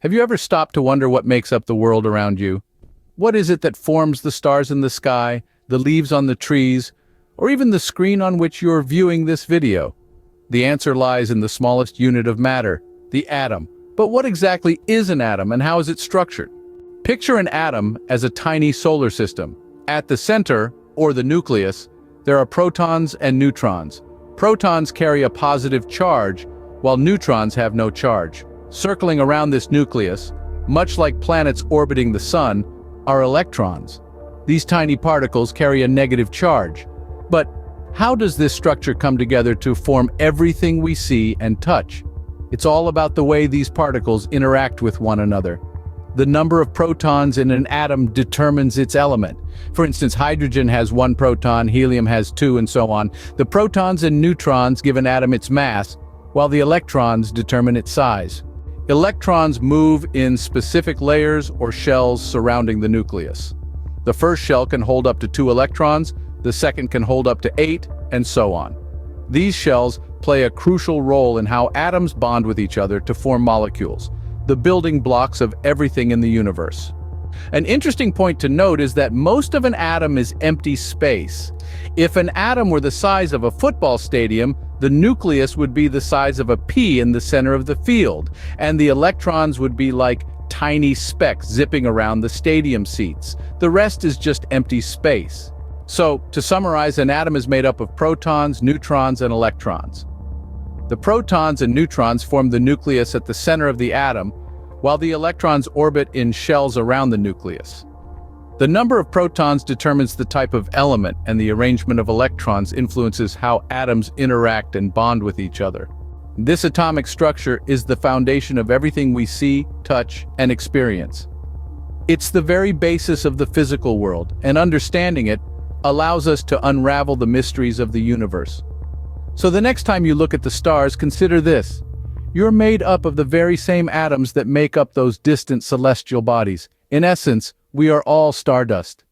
Have you ever stopped to wonder what makes up the world around you? What is it that forms the stars in the sky, the leaves on the trees, or even the screen on which you're viewing this video? The answer lies in the smallest unit of matter, the atom. But what exactly is an atom and how is it structured? Picture an atom as a tiny solar system. At the center, or the nucleus, there are protons and neutrons. Protons carry a positive charge, while neutrons have no charge. Circling around this nucleus, much like planets orbiting the sun, are electrons. These tiny particles carry a negative charge. But how does this structure come together to form everything we see and touch? It's all about the way these particles interact with one another. The number of protons in an atom determines its element. For instance, hydrogen has 1 proton, helium has 2, and so on. The protons and neutrons give an atom its mass, while the electrons determine its size. Electrons move in specific layers or shells surrounding the nucleus. The first shell can hold up to 2 electrons, the second can hold up to 8, and so on. These shells play a crucial role in how atoms bond with each other to form molecules, the building blocks of everything in the universe. An interesting point to note is that most of an atom is empty space. If an atom were the size of a football stadium, the nucleus would be the size of a pea in the center of the field, and the electrons would be like tiny specks zipping around the stadium seats. The rest is just empty space. So, to summarize, an atom is made up of protons, neutrons, and electrons. The protons and neutrons form the nucleus at the center of the atom, while the electrons orbit in shells around the nucleus. The number of protons determines the type of element, and the arrangement of electrons influences how atoms interact and bond with each other. This atomic structure is the foundation of everything we see, touch, and experience. It's the very basis of the physical world, and understanding it allows us to unravel the mysteries of the universe. So the next time you look at the stars, consider this. You're made up of the very same atoms that make up those distant celestial bodies. In essence, we are all stardust.